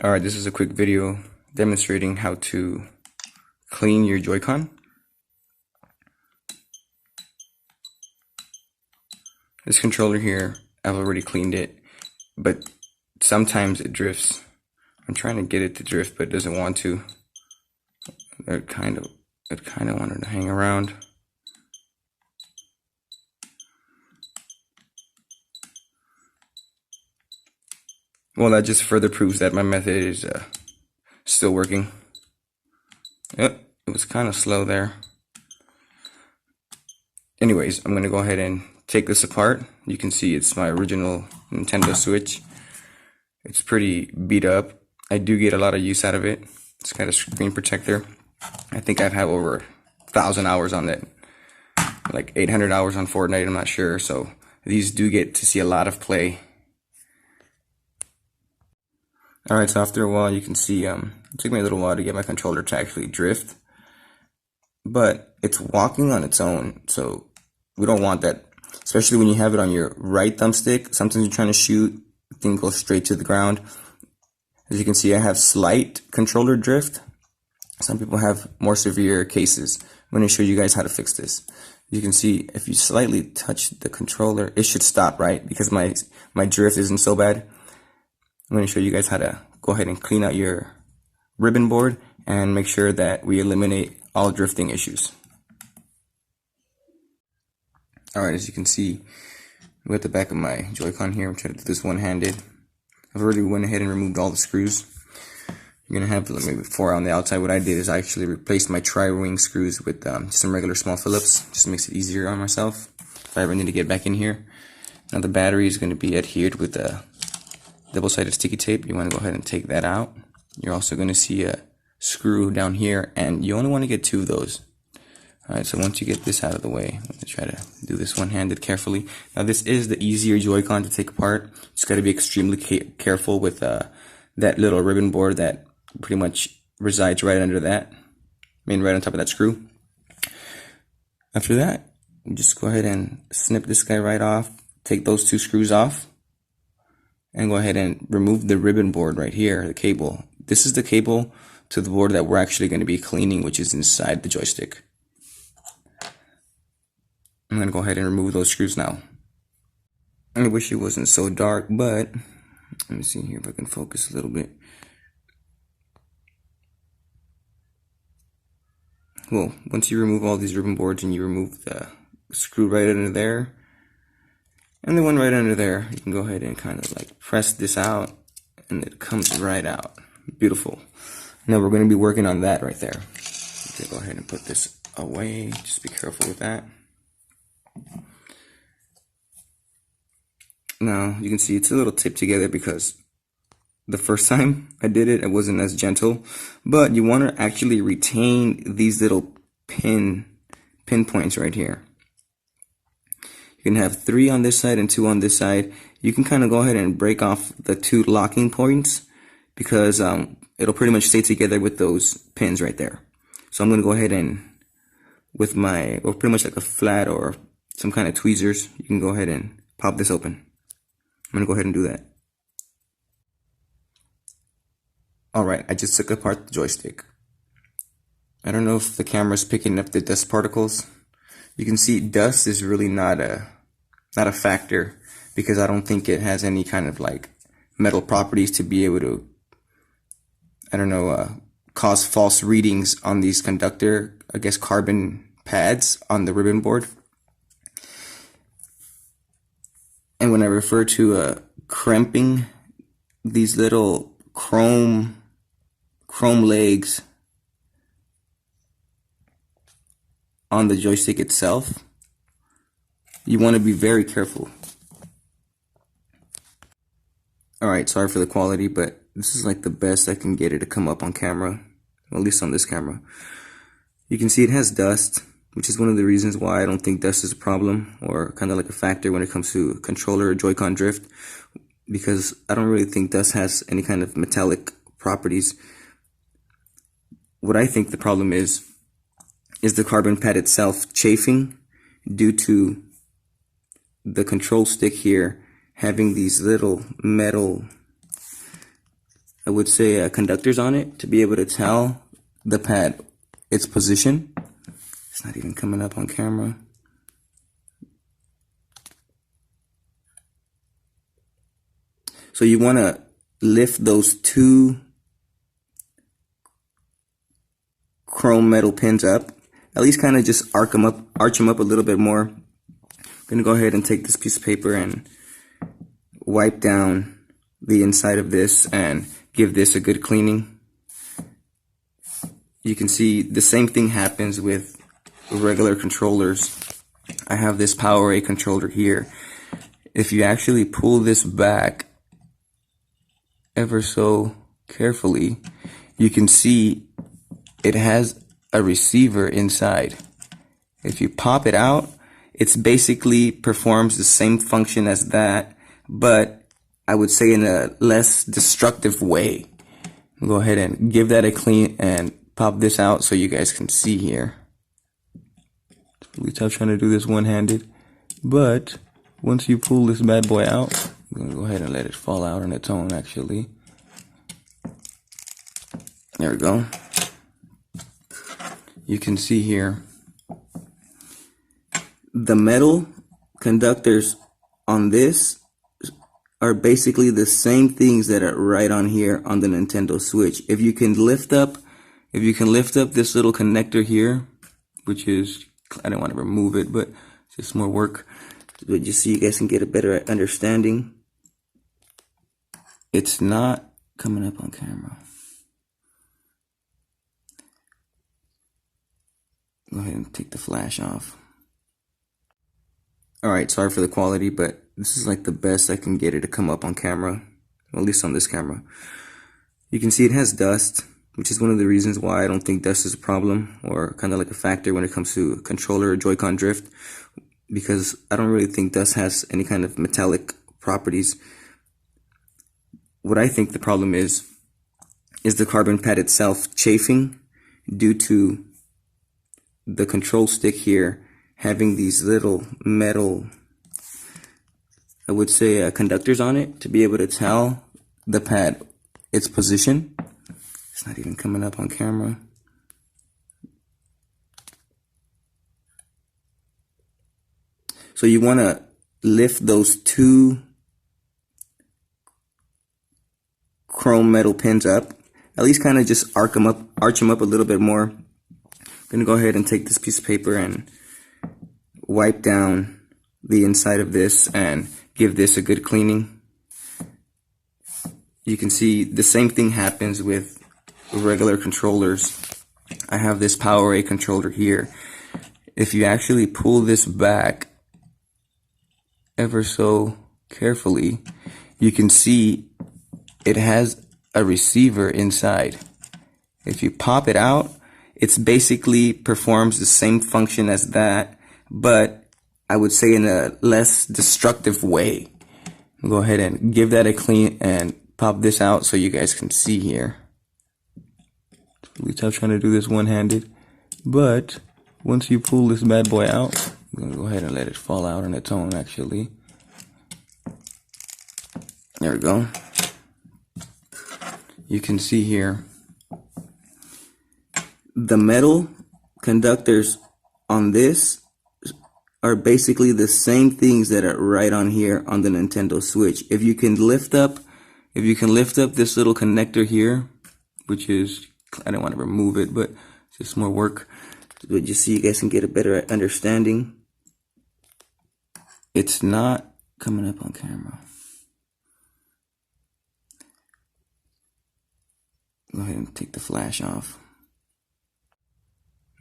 Alright, this is a quick video demonstrating how to clean your Joy-Con. This controller here, I've already cleaned it, but sometimes it drifts. I'm trying to get it to drift, but it doesn't want to. It kind of wanted to hang around. Well, that just further proves that my method is still working. Yep, it was kind of slow there. Anyways, I'm going to go ahead and take this apart. You can see it's my original Nintendo Switch. It's pretty beat up. I do get a lot of use out of it. It's got a screen protector. I think I've had over 1,000 hours on it. Like 800 hours on Fortnite, I'm not sure. So these do get to see a lot of play. Alright, so after a while you can see it took me a little while to get my controller to actually drift. But it's walking on its own, so we don't want that. Especially when you have it on your right thumbstick. Sometimes you're trying to shoot, the thing goes straight to the ground. As you can see, I have slight controller drift. Some people have more severe cases. I'm going to show you guys how to fix this. You can see if you slightly touch the controller, it should stop, right? Because my drift isn't so bad. I'm going to show you guys how to go ahead and clean out your ribbon board and make sure that we eliminate all drifting issues. Alright, as you can see, I'm at the back of my Joy-Con here. I'm trying to do this one-handed. I've already went ahead and removed all the screws. You're going to have maybe 4 on the outside. What I did is I actually replaced my tri-wing screws with some regular small Phillips. Just makes it easier on myself if I ever need to get back in here. Now the battery is going to be adhered with a double-sided sticky tape. You want to go ahead and take that out. You're also going to see a screw down here, and you only want to get 2 of those. Alright, so once you get this out of the way, I'm going to try to do this one-handed carefully. Now this is the easier Joy-Con to take apart. Just got to be extremely careful with that little ribbon board that pretty much resides right under that. Right on top of that screw. After that, you just go ahead and snip this guy right off. Take those 2 screws off. And go ahead and remove the ribbon board right here, the cable. This is the cable to the board that we're actually going to be cleaning, which is inside the joystick. I'm going to go ahead and remove those screws now. I wish it wasn't so dark, but let me see here if I can focus a little bit. Well, once you remove all these ribbon boards and you remove the screw right under there, and the one right under there, you can go ahead and kind of like press this out, and it comes right out. Beautiful. Now we're going to be working on that right there. Okay, go ahead and put this away. Just be careful with that. Now you can see it's a little taped together because the first time I did it, it wasn't as gentle. But you want to actually retain these little pinpoints right here. You can have 3 on this side and 2 on this side. You can kind of go ahead and break off the 2 locking points because it'll pretty much stay together with those pins right there. So I'm going to go ahead and with or pretty much like a flat or some kind of tweezers, you can go ahead and pop this open. I'm going to go ahead and do that. Alright, I just took apart the joystick. I don't know if the camera's picking up the dust particles. You can see dust is really not a factor because I don't think it has any kind of like metal properties to be able to, I don't know, cause false readings on these conductor, I guess, carbon pads on the ribbon board. And when I refer to crimping, these little chrome legs on the joystick itself, you want to be very careful. Alright, sorry for the quality, but this is like the best I can get it to come up on camera, at least on this camera. You can see it has dust, which is one of the reasons why I don't think dust is a problem or kind of like a factor when it comes to controller or Joy-Con drift, because I don't really think dust has any kind of metallic properties. What I think the problem is the carbon pad itself chafing due to the control stick here having these little metal I would say conductors on it to be able to tell the pad its position. It's not even coming up on camera. So you want to lift those two chrome metal pins up, at least kind of just arch them up a little bit more. I'm gonna go ahead and take this piece of paper and wipe down the inside of this and give this a good cleaning. You can see the same thing happens with regular controllers. I have this Power A controller here. If you actually pull this back ever so carefully, you can see it has a receiver inside. If you pop it out, it's basically performs the same function as that, but I would say in a less destructive way. I'll go ahead and give that a clean and pop this out so you guys can see here. It's really tough trying to do this one-handed, but once you pull this bad boy out, I'm going to go ahead and let it fall out on its own actually. There we go. You can see here the metal conductors on this are basically the same things that are right on here on the Nintendo Switch. If you can lift up this little connector here, which is, I don't want to remove it, but it's just more work, but just so you guys can get a better understanding. It's not coming up on camera. Go ahead and take the flash off. Alright, sorry for the quality, but this is like the best I can get it to come up on camera, at least on this camera. You can see it has dust, which is one of the reasons why I don't think dust is a problem or kind of like a factor when it comes to controller or Joy-Con drift, because I don't really think dust has any kind of metallic properties. What I think the problem is the carbon pad itself chafing due to the control stick here having these little metal, I would say conductors on it to be able to tell the pad its position. It's not even coming up on camera. So you want to lift those two chrome metal pins up, at least kind of just arch them up a little bit more. I'm going to go ahead and take this piece of paper and wipe down the inside of this and give this a good cleaning. You can see the same thing happens with regular controllers. I have this Power A controller here. If you actually pull this back ever so carefully, you can see it has a receiver inside. If you pop it out, it's basically performs the same function as that, but I would say in a less destructive way. I'll go ahead and give that a clean and pop this out so you guys can see here. It's really tough trying to do this one-handed, but once you pull this bad boy out, I'm going to go ahead and let it fall out on its own actually. There we go. You can see here the metal conductors on this are basically the same things that are right on here on the Nintendo Switch. If you can lift up this little connector here, which is, I don't want to remove it, but it's just more work, but just so you guys can get a better understanding. It's not coming up on camera. Go ahead and take the flash off.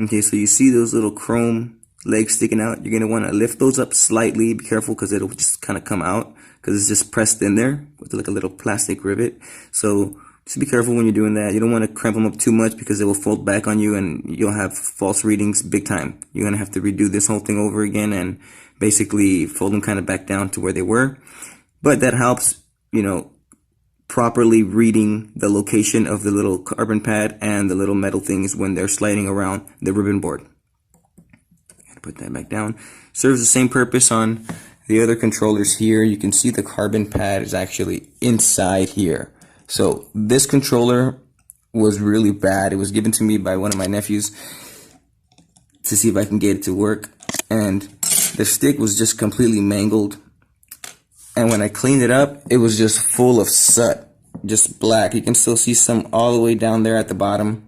Okay, so you see those little chrome legs sticking out. You're going to want to lift those up slightly. Be careful because it'll just kind of come out because it's just pressed in there with like a little plastic rivet. So just be careful when you're doing that. You don't want to cramp them up too much because it will fold back on you and you'll have false readings big time. You're going to have to redo this whole thing over again and basically fold them kind of back down to where they were. But that helps, you know, properly reading the location of the little carbon pad and the little metal things when they're sliding around the ribbon board. Put that back down. Serves the same purpose on the other controllers here. You can see the carbon pad is actually inside here. So this controller was really bad. It was given to me by one of my nephews to see if I can get it to work, and the stick was just completely mangled. And when I cleaned it up, it was just full of soot, just black. You can still see some all the way down there at the bottom.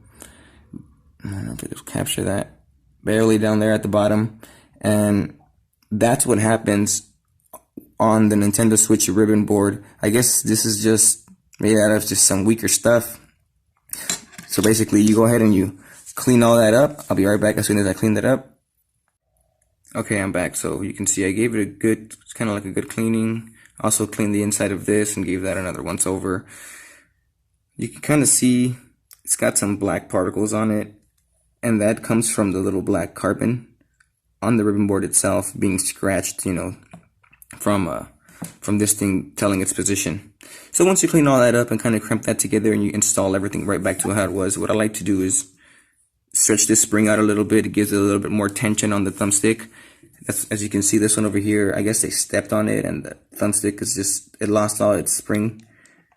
I don't know if it'll capture that. Barely down there at the bottom. And that's what happens on the Nintendo Switch ribbon board. I guess this is just made out of just some weaker stuff. So basically, you go ahead and you clean all that up. I'll be right back as soon as I clean that up. Okay, I'm back. So you can see I gave it a good, it's kind of like a good cleaning. Also cleaned the inside of this and gave that another once over. You can kind of see it's got some black particles on it, and that comes from the little black carbon on the ribbon board itself being scratched, you know, from this thing telling its position. So once you clean all that up and kind of crimp that together and you install everything right back to how it was, what I like to do is stretch this spring out a little bit. It gives it a little bit more tension on the thumbstick. That's, as you can see, this one over here, I guess they stepped on it and the thumbstick is just, it lost all its spring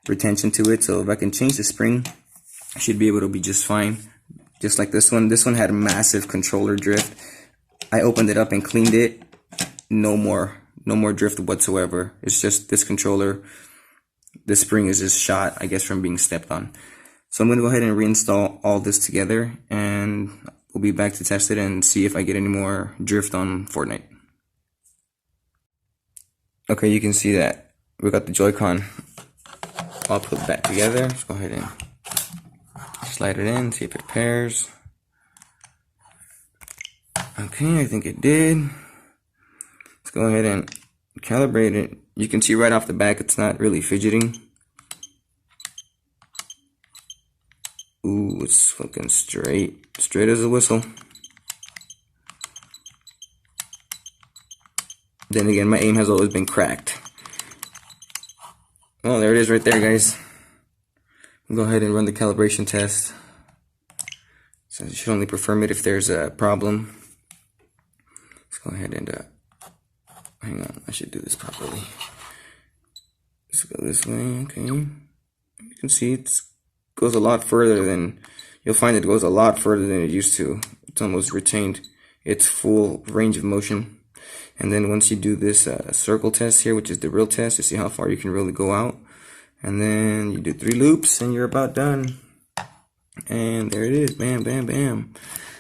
retention to it. So if I can change the spring, I should be able to be just fine. Just like this one. This one had massive controller drift. I opened it up and cleaned it. No more drift whatsoever. It's just this controller, the spring is just shot, I guess, from being stepped on. So I'm going to go ahead and reinstall all this together, and we'll be back to test it and see if I get any more drift on Fortnite. Okay, you can see that we got the Joy-Con all put back together. Let's go ahead and slide it in, see if it pairs. Okay, I think it did. Let's go ahead and calibrate it. You can see right off the back it's not really fidgeting. Ooh, it's fucking straight as a whistle. Then again, my aim has always been cracked. Well, there it is right there, guys. We'll go ahead and run the calibration test. So it should only perform it if there's a problem. Let's go ahead and hang on, I should do this properly. Let's go this way. Okay, you can see it goes a lot further than, you'll find it goes a lot further than it used to. It's almost retained its full range of motion. And then once you do this circle test here, which is the real test, you see how far you can really go out. And then you do 3 loops and you're about done. And there it is. Bam, bam, bam.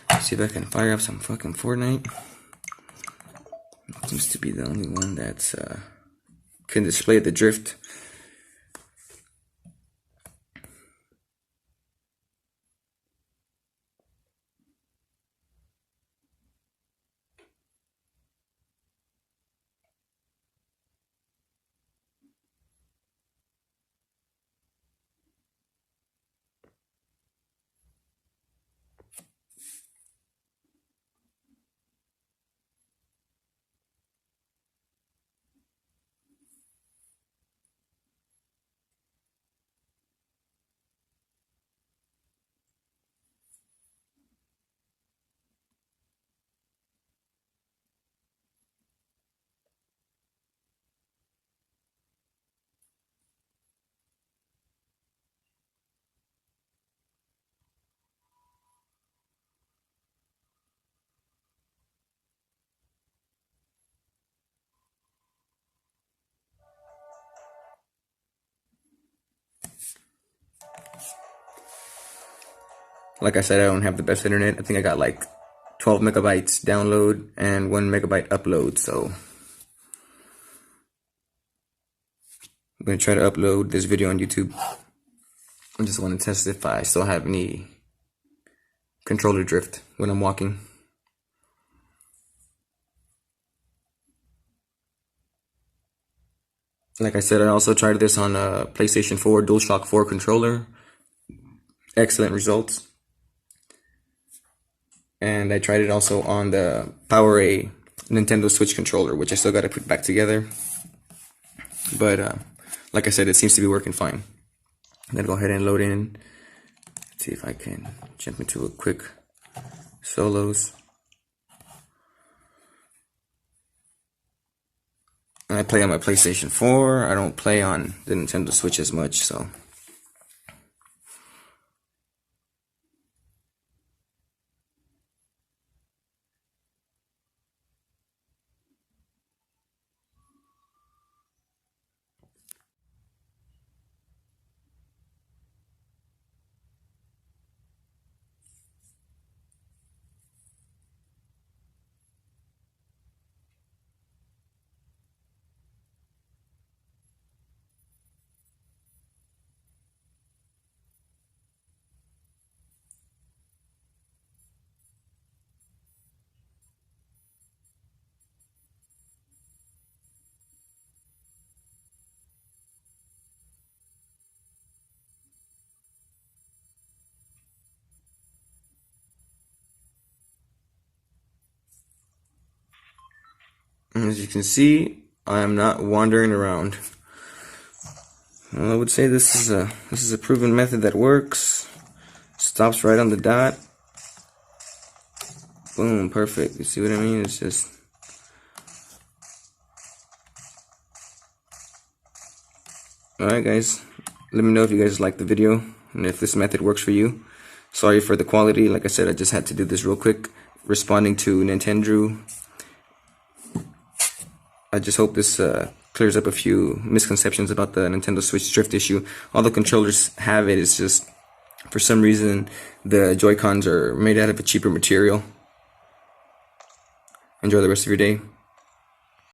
Let's see if I can fire up some fucking Fortnite. It seems to be the only one that's can display the drift. Like I said, I don't have the best internet. I think I got like 12 megabytes download and 1 megabyte upload. So I'm going to try to upload this video on YouTube. I just want to test if I still have any controller drift when I'm walking. Like I said, I also tried this on a PlayStation 4 DualShock 4 controller. Excellent results. And I tried it also on the PowerA Nintendo Switch controller, which I still got to put back together. But like I said, it seems to be working fine. I'm gonna go ahead and load in. See if I can jump into a quick solos. And I play on my PlayStation 4. I don't play on the Nintendo Switch as much, so And as you can see, I am not wandering around. Well, I would say this is a proven method that works. Stops right on the dot. Boom, perfect. You see what I mean? It's just alright guys, let me know if you guys like the video and if this method works for you. Sorry for the quality, like I said, I just had to do this real quick, responding to Nintendrew. I just hope this clears up a few misconceptions about the Nintendo Switch drift issue. All the controllers have it, it's just for some reason the joycons are made out of a cheaper material. Enjoy the rest of your day.